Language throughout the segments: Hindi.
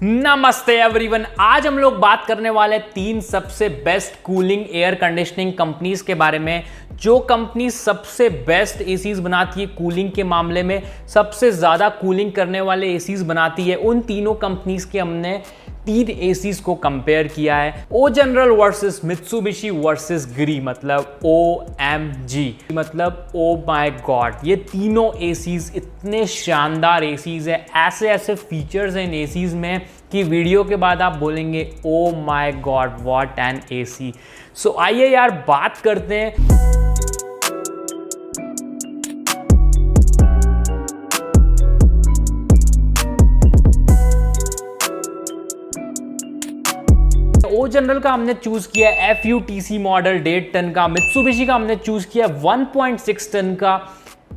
नमस्ते एवरीवन। आज हम लोग बात करने वाले तीन सबसे best cooling air conditioning companies के बारे में, जो कंपनी सबसे बेस्ट एसीज बनाती है कूलिंग के मामले में, सबसे ज़्यादा कूलिंग करने वाले एसीज बनाती है। उन तीनों कंपनीज के हमने तीन एसीज को कंपेयर किया है। ओ जनरल वर्सेस मित्सुबिशी वर्सेस ग्री, मतलब OMG, मतलब ओ माय गॉड। ये तीनों एसीज इतने शानदार एसीज है, ऐसे ऐसे फीचर्स हैं इन एसीज में कि वीडियो के बाद आप बोलेंगे oh my God what an AC. So आइए यार बात करते हैं। ओ जनरल का हमने चूज किया FUTC मॉडल 1.5 टन का, मित्सुबिशी का हमने चूज किया 1.6 टन का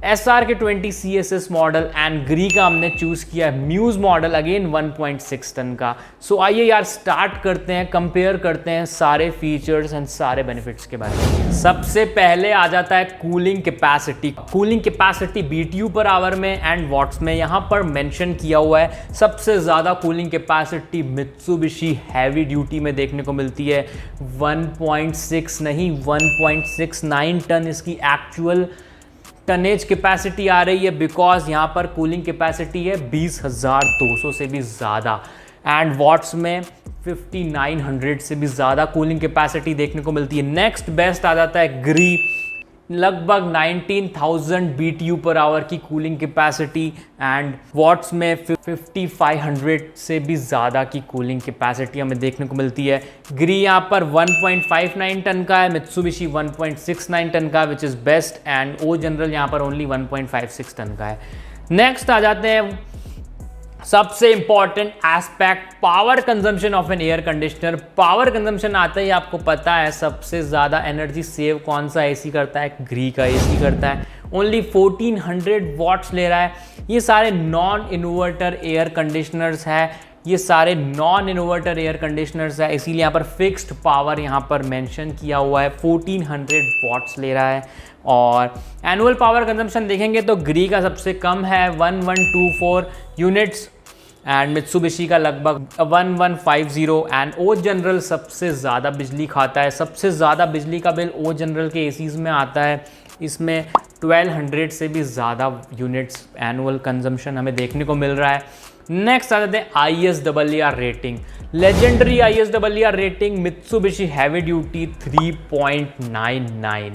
SRK 20 CSS मॉडल, एंड ग्री का हमने चूज किया म्यूज मॉडल अगेन 1.6 टन का। सो आइए यार स्टार्ट करते हैं, कंपेयर करते हैं सारे फीचर्स एंड सारे बेनिफिट्स के बारे में। सबसे पहले आ जाता है cooling capacity. Cooling capacity BTU per hour में एंड वॉट्स में यहाँ पर मेंशन किया हुआ है। सबसे ज़्यादा cooling capacity Mitsubishi heavy duty में देखने को मिलती है। 1.6 नहीं 1.69 टन इसकी एक्चुअल टनेज कैपेसिटी आ रही है, बिकॉज यहाँ पर कूलिंग कैपेसिटी है 20,200 से भी ज़्यादा, एंड वॉट्स में 5900 से भी ज़्यादा कूलिंग कैपेसिटी देखने को मिलती है। नेक्स्ट बेस्ट आ जाता है ग्री, लगभग 19,000 BTU पर आवर की कूलिंग कैपेसिटी, एंड वॉट्स में 5500 से भी ज़्यादा की कूलिंग कैपेसिटी हमें देखने को मिलती है। ग्री यहाँ पर 1.59 टन का है, मित्सुबिशी 1.69 टन का, which is best, and O General यहाँ पर ओनली 1.56 टन का है। नेक्स्ट आ जाते हैं सबसे important aspect, power consumption of an air conditioner. Power consumption आते ही आपको पता है सबसे ज़्यादा एनर्जी सेव कौन सा एसी करता है, ग्री का एसी करता है। ओनली 1400 वॉट्स ले रहा है। ये सारे नॉन इन्वर्टर एयर कंडीशनर्स है, ये सारे नॉन इन्वर्टर एयर कंडीशनर्स है, इसीलिए यहाँ पर फिक्स्ड पावर यहाँ पर मेंशन किया हुआ है। 1400 वॉट्स ले रहा है। और एनुअल पावर कंजम्पशन देखेंगे तो ग्री का सबसे कम है 1124 यूनिट्स, एंड मित्सुबिशी का लगभग 1150, एंड ओ जनरल सबसे ज़्यादा बिजली खाता है। सबसे ज़्यादा बिजली का बिल ओ जनरल के एसीज में आता है, इसमें 1200 से भी ज़्यादा यूनिट्स एनुअल कंजम्पशन हमें देखने को मिल रहा है। नेक्स्ट आ जाते हैं ISRR rating. Legendary ISRR rating Mitsubishi heavy duty 3.99,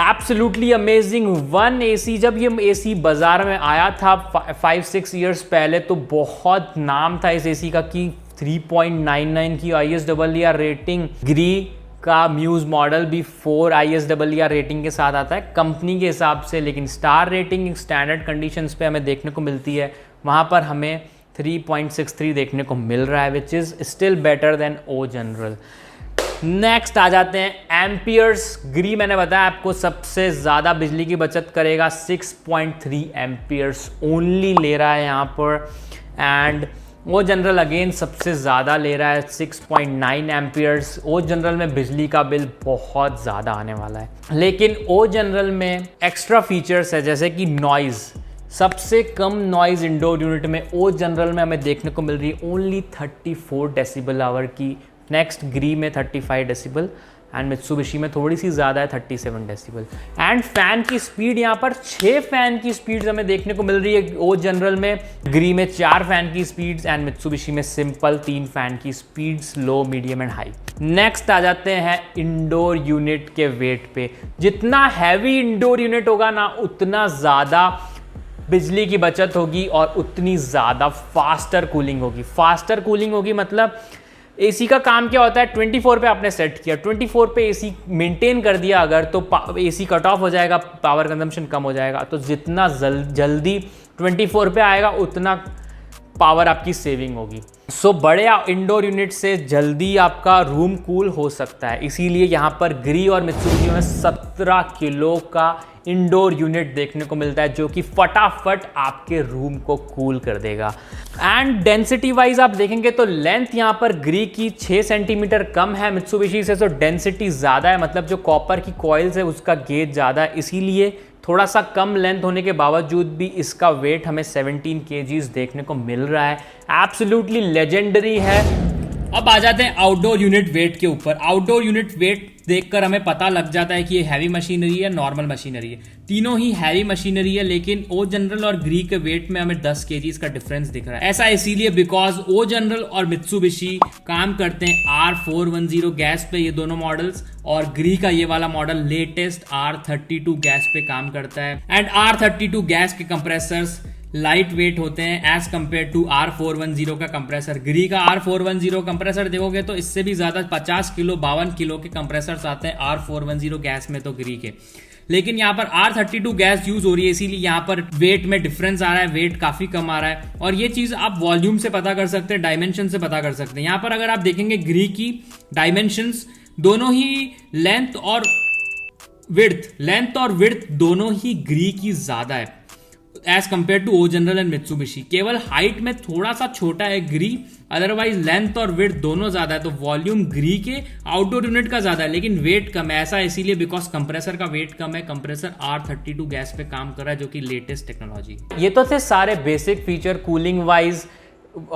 absolutely amazing. One AC, जब ये एसी बाजार में आया था 5-6 ईयर्स पहले, तो बहुत नाम था इस एसी का कि 3.99 की ISRR रेटिंग। ग्री का म्यूज मॉडल भी 4 ISRR रेटिंग के साथ आता है कंपनी के हिसाब से, लेकिन स्टार रेटिंग स्टैंडर्ड कंडीशंस पे हमें देखने को मिलती है, वहाँ पर हमें 3.63 देखने को मिल रहा है, which is still better than O General. Next आ जाते हैं एम्पियर्स। ग्री मैंने बताया आपको सबसे ज़्यादा बिजली की बचत करेगा, 6.3 एम्पियर्स ओनली ले रहा है यहाँ पर, एंड ओ जनरल अगेन सबसे ज़्यादा ले रहा है 6.9 एम्पियर्स। ओ जनरल में बिजली का बिल बहुत ज़्यादा आने वाला है, लेकिन ओ जनरल में एक्स्ट्रा फीचर्स है, जैसे कि नॉइज़। सबसे कम नॉइज़ इंडोर यूनिट में ओ जनरल में हमें देखने को मिल रही है ओनली 34 डेसिबल आवर की। नेक्स्ट ग्री में 35 डेसिबल, एंड मित्सुबिशी में थोड़ी सी ज़्यादा है 37 डेसिबल। एंड फैन की स्पीड यहाँ पर 6 फैन की स्पीड्स हमें देखने को मिल रही है ओ जनरल में। ग्री में 4 फैन की स्पीड्स, एंड मित्सुबिशी में सिंपल 3 फैन की speeds, low medium and high. Next आ जाते हैं इंडोर यूनिट के वेट पे। जितना हैवी इंडोर यूनिट होगा ना, उतना ज़्यादा बिजली की बचत होगी और उतनी ज़्यादा फास्टर कूलिंग होगी। फास्टर कूलिंग होगी मतलब एसी का काम क्या होता है, 24 पे आपने सेट किया, 24 पे एसी मेंटेन कर दिया अगर, तो एसी कट ऑफ हो जाएगा, पावर कंजम्पशन कम हो जाएगा। तो जितना जल्दी 24 पे आएगा उतना पावर आपकी सेविंग होगी। सो बड़े इंडोर यूनिट से जल्दी आपका रूम कूल हो सकता है, इसीलिए यहाँ पर ग्री और मित्सुबिशी में 17 किलो का इंडोर यूनिट देखने को मिलता है, जो कि फटाफट आपके रूम को कूल कर देगा। एंड डेंसिटी वाइज आप देखेंगे तो लेंथ यहाँ पर ग्री की 6 सेंटीमीटर कम है मित्सुबिशी से, तो डेंसिटी ज़्यादा है, मतलब जो कॉपर की कॉइल्स है उसका गेज ज़्यादा है, इसीलिए थोड़ा सा कम लेंथ होने के बावजूद भी इसका वेट हमें 17 kgs देखने को मिल रहा है। एब्सोल्युटली लेजेंडरी है। अब आ जाते हैं आउटडोर यूनिट वेट के ऊपर। आउटडोर यूनिट वेट देखकर हमें पता लग जाता है कि ये हैवी मशीनरी है, नॉर्मल मशीनरी है। तीनों ही हैवी मशीनरी है, लेकिन ओ जनरल और ग्री के वेट में हमें 10 kgs का डिफरेंस दिख रहा है। ऐसा इसीलिए बिकॉज ओ जनरल और मित्सुबिशी काम करते हैं R410 गैस पे, ये दोनों मॉडल्स, और ग्री का ये वाला मॉडल लेटेस्ट R32 गैस पे काम करता है। एंड R32 गैस के कंप्रेसर्स लाइट वेट होते हैं एज कंपेयर टू R410 का कंप्रेसर। ग्री का R410 कंप्रेसर देखोगे तो इससे भी ज्यादा 50 किलो 52 किलो के कंप्रेसर्स आते हैं R410 गैस में तो ग्री के। लेकिन यहाँ पर R32 गैस यूज हो रही है, इसीलिए यहाँ पर वेट में डिफरेंस आ रहा है, वेट काफी कम आ रहा है। और ये चीज आप वॉल्यूम से पता कर सकते हैं, डायमेंशन से पता कर सकते हैं। यहाँ पर अगर आप देखेंगे ग्री की डायमेंशंस दोनों ही लेंथ और विड्थ दोनों ही ग्री की ज्यादा है as compare to O General and Mitsubishi. केवल हाइट में थोड़ा सा छोटा है ग्री, अदरवाइज लेंथ और विड्थ दोनों ज्यादा है। तो वॉल्यूम ग्री के आउटडोर यूनिट का ज्यादा है, लेकिन वेट कम है। ऐसा इसीलिए बिकॉज कंप्रेसर का वेट कम है। कंप्रेसर R32 गैस पे काम कर रहा है, जो कि लेटेस्ट टेक्नोलॉजी। ये तो थे सारे basic feature cooling wise,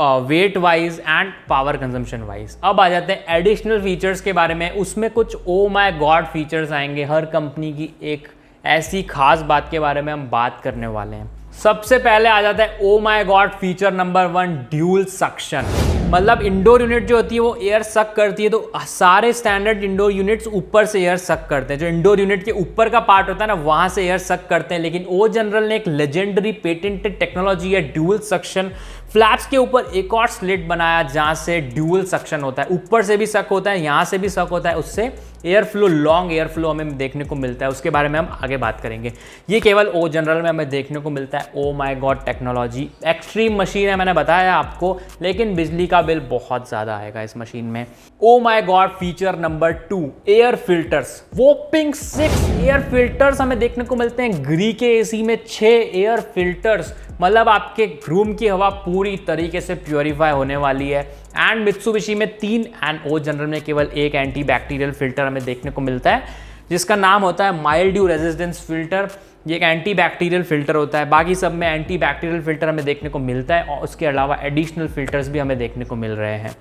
wait wise and power consumption wise. अब आ जाते हैं एडिशनल फीचर्स के बारे में। उसमें कुछ ओ माय गॉड फीचर्स आएंगे। हर कंपनी की एक ऐसी खास बात के बारे में हम बात करने वाले हैं। सबसे पहले आ जाता है ओ my God feature number 1, dual suction. मतलब इंडोर यूनिट जो होती है वो एयर सक करती है, तो सारे स्टैंडर्ड इंडोर यूनिट्स ऊपर से एयर सक करते हैं। जो इंडोर यूनिट के ऊपर का पार्ट होता है ना, वहां से एयर सक करते हैं। लेकिन ओ जनरल ने एक लेजेंडरी पेटेंटेड टेक्नोलॉजी है ड्यूल सक्शन। फ्लैप्स के ऊपर एक और स्लिट बनाया जहां से ड्यूल सक्शन होता है। ऊपर से भी सक होता है, यहां से भी सक होता है, उससे air flow, long air flow हमें देखने को मिलता है। उसके बारे में हम आगे बात करेंगे। ये केवल ओ जनरल में हमें देखने को मिलता है। ओ my God technology, extreme machine है, मैंने बताया आपको, लेकिन बिजली का बिल बहुत ज्यादा आएगा इस मशीन में। ओ my God feature number 2, air filters. Whopping 6 air filters हमें देखने को मिलते हैं। ग्री के एसी में 6 एयर फिल्टर्स, मतलब आपके रूम की हवा पूरी तरीके से प्योरीफाई होने वाली है। एंड मित्सुबिशी में 3 एंड ओ जनरल में केवल एक एंटी बैक्टीरियल फिल्टर हमें देखने को मिलता है, जिसका नाम होता है माइल्ड्यू रेजिस्टेंस फिल्टर। ये एक एंटी बैक्टीरियल फिल्टर होता है। बाकी सब में एंटी बैक्टीरियल फिल्टर हमें देखने को मिलता है, और उसके अलावा एडिशनल फिल्टर्स भी हमें देखने को मिल रहे हैं।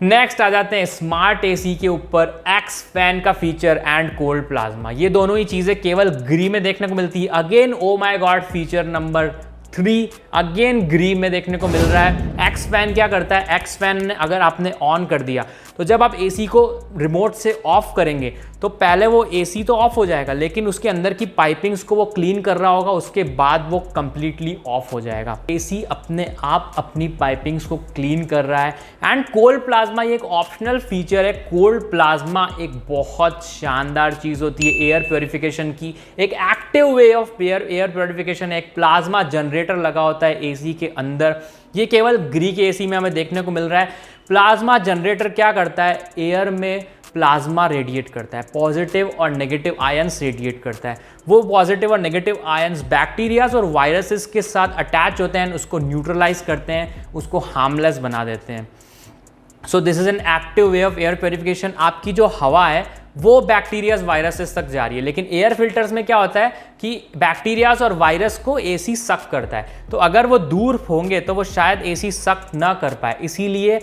नेक्स्ट आ जाते हैं स्मार्ट एसी के ऊपर, एक्स फैन का फीचर एंड कोल्ड प्लाज्मा। ये दोनों ही चीजें केवल ग्री में देखने को मिलती है। Again oh my God feature number 3, again Gree में देखने को मिल रहा है। एक्स फैन क्या करता है, एक्स फैन ने अगर आपने ऑन कर दिया तो जब आप एसी को रिमोट से ऑफ करेंगे तो पहले वो एसी तो ऑफ हो जाएगा, लेकिन उसके अंदर की पाइपिंग्स को वो क्लीन कर रहा होगा, उसके बाद वो कंप्लीटली ऑफ हो जाएगा। एसी अपने आप अपनी पाइपिंग्स को क्लीन कर रहा है। एंड कोल्ड प्लाज्मा ये एक ऑप्शनल फीचर है। कोल्ड प्लाज्मा एक बहुत शानदार चीज होती है एयर प्योरिफिकेशन की, एक active way of air purification. एक प्लाज्मा जनरेटर लगा होता है एसी के अंदर, ये केवल ग्री के एसी में हमें देखने को मिल रहा है। प्लाज्मा जनरेटर क्या करता है, एयर में प्लाज्मा रेडिएट करता है, पॉजिटिव और नेगेटिव आयंस रेडिएट करता है। वो पॉजिटिव और नेगेटिव आयंस बैक्टीरियाज और वायरसेस के साथ अटैच होते हैं, उसको न्यूट्रलाइज करते हैं, उसको हार्मलेस बना देते हैं। So this is an active way of air purification. आपकी जो हवा है वो बैक्टीरियाज वायरसेस तक जा रही है, लेकिन एयर फिल्टर्स में क्या होता है कि बैक्टीरियाज और वायरस को एसी सक करता है। तो अगर वो दूर होंगे तो वो शायद एसी सक ना कर पाए, इसीलिए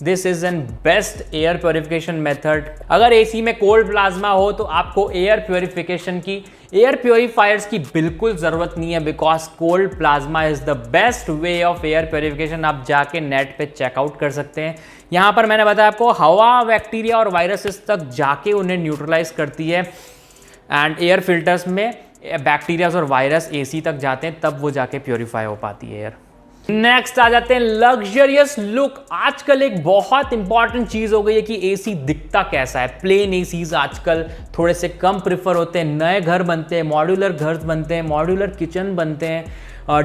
this is an best air purification method. अगर एसी में कोल्ड प्लाज्मा हो तो आपको एयर प्योरिफिकेशन की, एयर प्योरीफायर्स की बिल्कुल जरूरत नहीं है, because cold plasma is the best way of air purification. आप जाके नेट पे चेकआउट कर सकते हैं। यहाँ पर मैंने बताया आपको, हवा बैक्टीरिया और वायरसेस तक जाके उन्हें न्यूट्रलाइज करती है। एंड एयर फिल्टर्स में बैक्टीरियाज और वायरस एसी तक जाते हैं, तब वो जाके प्योरीफाई हो पाती है एयर। नेक्स्ट आ जाते हैं लग्जरियस लुक। आजकल एक बहुत इंपॉर्टेंट चीज हो गई है कि एसी दिखता कैसा है। प्लेन एसीज आजकल थोड़े से कम प्रिफर होते हैं, नए घर बनते हैं, मॉड्यूलर घर बनते हैं, मॉड्यूलर किचन बनते हैं,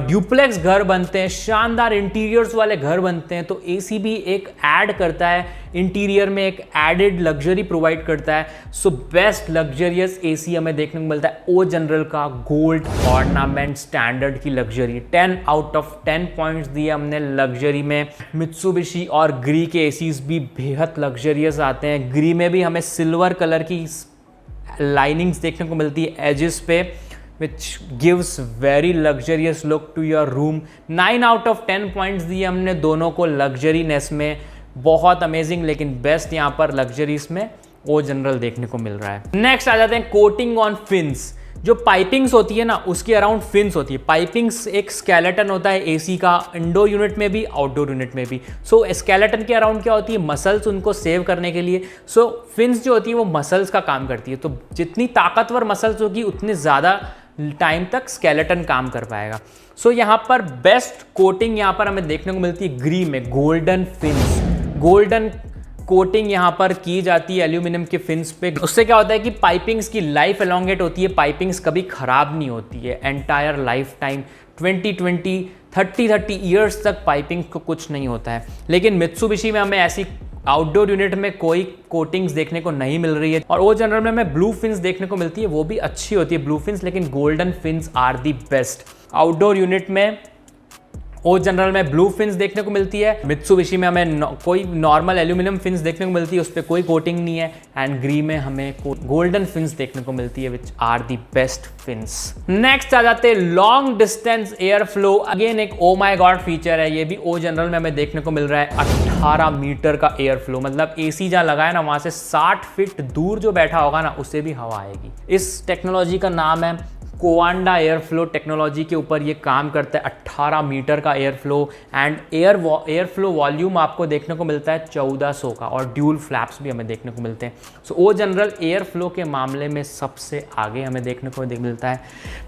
ड्यूप्लेक्स घर बनते हैं, शानदार इंटीरियर्स वाले घर बनते हैं। तो एसी भी एक ऐड करता है, इंटीरियर में एक एडेड लग्जरी प्रोवाइड करता है। सो बेस्ट लग्जरियस एसी हमें देखने को मिलता है ओ जनरल का गोल्ड ऑर्नामेंट स्टैंडर्ड की लग्जरी। 10 आउट ऑफ 10 पॉइंट्स दिए हमने लग्जरी में। मित्सुबिशी और ग्री के एसीज भी बेहद लग्जरियस आते हैं। ग्री में भी हमें सिल्वर कलर की लाइनिंग्स देखने को मिलती है एजेस पे, which gives very luxurious look to your room. 9 out of 10 points दिए हमने दोनों को लग्जरीनेस में, बहुत अमेजिंग, लेकिन बेस्ट यहाँ पर लग्जरीज में ओ जनरल देखने को मिल रहा है। नेक्स्ट आ जाते हैं कोटिंग ऑन फिन्स। जो पाइपिंग्स होती है ना उसके अराउंड फिन्स होती है। पाइपिंग्स एक स्केलेटन होता है एसी का, इंडोर यूनिट में भी आउटडोर यूनिट में भी। सो स्केलेटन के अराउंड क्या होती है, मसल्स उनको सेव करने के लिए। सो फिन्स जो होती है वो मसल्स का काम करती है। तो जितनी ताकतवर मसल्स होगी उतनी ज़्यादा टाइम तक स्केलेटन काम कर पाएगा। सो यहाँ पर बेस्ट कोटिंग यहाँ पर हमें देखने को मिलती है ग्री में, गोल्डन फिन्स। गोल्डन कोटिंग यहाँ पर की जाती है एल्यूमिनियम के फिन्स पे। उससे क्या होता है कि पाइपिंग्स की लाइफ एलोंगेट होती है, पाइपिंग्स कभी खराब नहीं होती है एंटायर लाइफ टाइम, 30 ईयर्स तक पाइपिंग को कुछ नहीं होता है। लेकिन मित्सुबिशी में हमें ऐसी आउटडोर यूनिट में कोई कोटिंग्स देखने को नहीं मिल रही है। और ओ जनरल में हमें ब्लू फिन्स देखने को मिलती है, वो भी अच्छी होती है ब्लू फिन्स, लेकिन golden fins are the best. Outdoor unit में ओ जनरल में ब्लू फिन्स देखने को मिलती है, मित्सुबिशी में हमें कोई नॉर्मल एल्यूमिनियम फिन्स देखने को मिलती है, उस पर कोई कोटिंग नहीं है। एंड ग्री में हमें गोल्डन फिन्स देखने को मिलती है which are the best fins. Next आ जाते हैं long distance air flow. Again एक ओ माई गॉड फीचर है, ये भी ओ जनरल में हमें देखने को मिल रहा है। 18 मीटर का एयर फ्लो, मतलब एसी जहाँ लगा है ना वहां से 60 फीट दूर जो बैठा होगा ना उसे भी हवा आएगी। इस टेक्नोलॉजी का नाम है कोवांडा एयर फ्लो टेक्नोलॉजी। के ऊपर ये काम करता है। 18 मीटर का air flow and air flow volume आपको देखने को मिलता है 1400 का, और ड्यूल फ्लैप्स भी हमें देखने को मिलते हैं। सो ओ जनरल एयर फ्लो के मामले में सबसे आगे हमें देखने को मिलता है।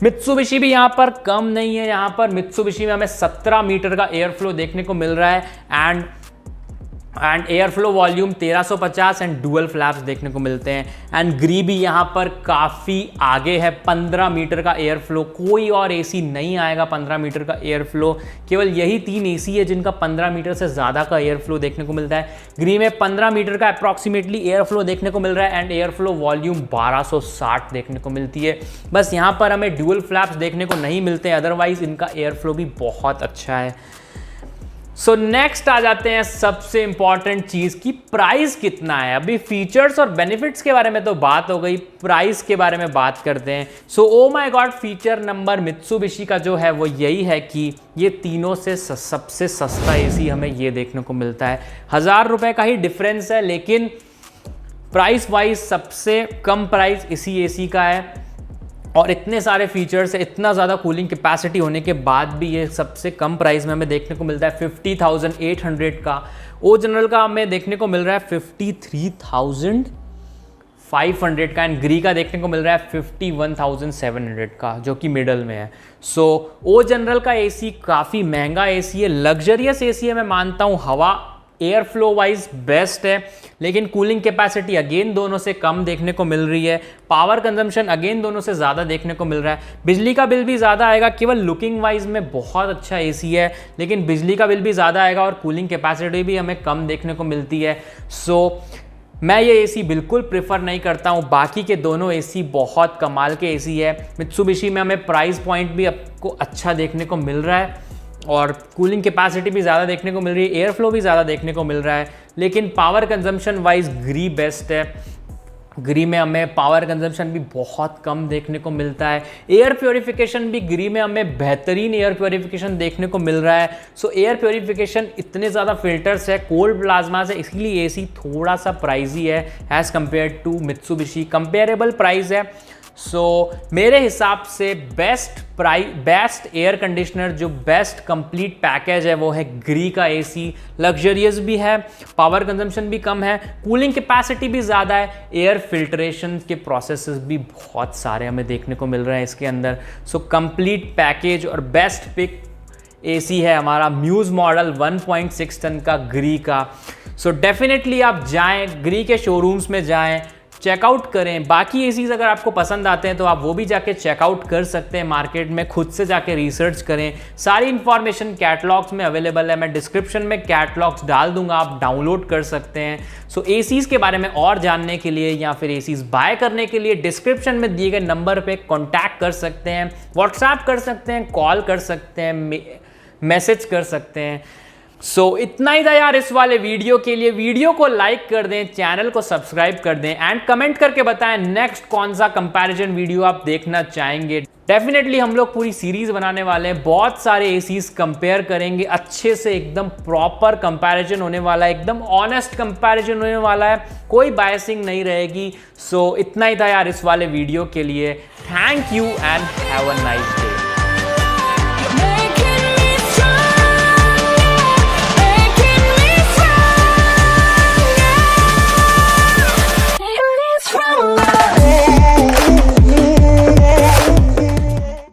मित्सुबिशी भी यहाँ पर कम नहीं है। यहाँ पर मित्सुबिशी में हमें 17 मीटर का एयर फ्लो देखने को मिल रहा है and air flow volume 1350 and dual flaps देखने को मिलते हैं। एंड ग्री भी यहाँ पर काफ़ी आगे है, 15 मीटर का एयर फ्लो। कोई और एसी नहीं आएगा 15 मीटर का एयर फ्लो, केवल यही 3 एसी है जिनका 15 मीटर से ज़्यादा का एयर फ्लो देखने को मिलता है। ग्री में 15 मीटर का अप्रॉक्सीमेटली एयर फ्लो देखने को मिल रहा है एंड एयर फ्लो वॉल्यूम 1260 देखने को मिलती है। बस यहाँ पर हमें डुअल फ्लैप्स देखने को नहीं मिलते, अदरवाइज इनका एयर फ्लो भी बहुत अच्छा है। सो नेक्स्ट आ जाते हैं सबसे इंपॉर्टेंट चीज की प्राइस कितना है। अभी फीचर्स और बेनिफिट्स के बारे में तो बात हो गई, प्राइस के बारे में बात करते हैं। So oh my God feature number Mitsubishi का जो है वो यही है कि ये तीनों से सबसे सस्ता एसी हमें ये देखने को मिलता है। 1000 रुपए का ही डिफरेंस है, लेकिन प्राइस वाइज सबसे कम प्राइस इसी एसी का है। और इतने सारे फीचर्स है, इतना ज़्यादा कूलिंग कैपेसिटी होने के बाद भी ये सबसे कम प्राइस में हमें देखने को मिलता है 50,800 का। ओ जनरल का हमें देखने को मिल रहा है 53,500 का एंड ग्री का देखने को मिल रहा है 51,700 का, जो कि मिडल में है। सो ओ जनरल का एसी काफ़ी महंगा एसी है, लग्जरियस एसी है, मैं मानता हूँ। हवा एयर फ्लो वाइज बेस्ट है, लेकिन कूलिंग कैपेसिटी अगेन दोनों से कम देखने को मिल रही है। पावर कंजम्पशन अगेन दोनों से ज़्यादा देखने को मिल रहा है। बिजली का बिल भी ज़्यादा आएगा, केवल लुकिंग वाइज में बहुत अच्छा एसी है, लेकिन बिजली का बिल भी ज़्यादा आएगा और कूलिंग कैपेसिटी भी हमें कम देखने को मिलती है। सो मैं ये एसी बिल्कुल प्रेफर नहीं करता हूँ। बाकी के दोनों एसी बहुत कमाल के एसी है। मित्सुबिशी में हमें प्राइस पॉइंट भी आपको अच्छा देखने को मिल रहा है और कूलिंग कैपेसिटी भी ज़्यादा देखने को मिल रही है, एयर फ्लो भी ज़्यादा देखने को मिल रहा है, लेकिन पावर कंजम्पशन वाइज ग्री बेस्ट है। ग्री में हमें पावर कंजम्पशन भी बहुत कम देखने को मिलता है। एयर प्योरीफिकेशन भी ग्री में हमें बेहतरीन एयर प्योरीफिकेशन देखने को मिल रहा है। सो एयर प्योरीफिकेशन इतने ज़्यादा फिल्टर्स है कोल्ड प्लाज्मा से, इसलिए एसी थोड़ा सा प्राइजी है as compare to Mitsubishi. Comparable price है। सो मेरे हिसाब से बेस्ट एयर कंडीशनर, जो बेस्ट कंप्लीट पैकेज है वो है ग्री का एसी। लग्जरियस भी है, पावर कंजम्पशन भी कम है, कूलिंग कैपेसिटी भी ज़्यादा है, एयर फिल्ट्रेशन के प्रोसेसेस भी बहुत सारे हमें देखने को मिल रहे हैं इसके अंदर। सो कंप्लीट पैकेज और बेस्ट पिक एसी है हमारा म्यूज मॉडल 1.6 टन का ग्री का। सो डेफिनेटली आप जाएं, ग्री के शोरूम्स में जाएं, चेकआउट करें। बाकी एसीज अगर आपको पसंद आते हैं तो आप वो भी जाके चेकआउट कर सकते हैं मार्केट में, खुद से जाके रिसर्च करें। सारी इंफॉर्मेशन कैटलॉग्स में अवेलेबल है, मैं डिस्क्रिप्शन में कैटलॉग्स डाल दूंगा, आप डाउनलोड कर सकते हैं। सो एसीज के बारे में और जानने के लिए या फिर एसीज बाय करने के लिए डिस्क्रिप्शन में दिए गए नंबर पे कांटेक्ट कर सकते हैं, व्हाट्सएप कर सकते हैं, कॉल कर सकते हैं, मैसेज कर सकते हैं। सो इतना ही था यार इस वाले वीडियो के लिए। वीडियो को लाइक कर दें, चैनल को सब्सक्राइब कर दें एंड कमेंट करके बताएं नेक्स्ट कौन सा कंपैरिजन वीडियो आप देखना चाहेंगे। डेफिनेटली हम लोग पूरी सीरीज बनाने वाले हैं, बहुत सारे एसीज कंपेयर करेंगे, अच्छे से एकदम प्रॉपर कंपैरिजन होने वाला है, एकदम ऑनेस्ट कंपैरिजन होने वाला है, कोई बायसिंग नहीं रहेगी। सो इतना ही था यार इस वाले वीडियो के लिए। Thank you and have a nice day.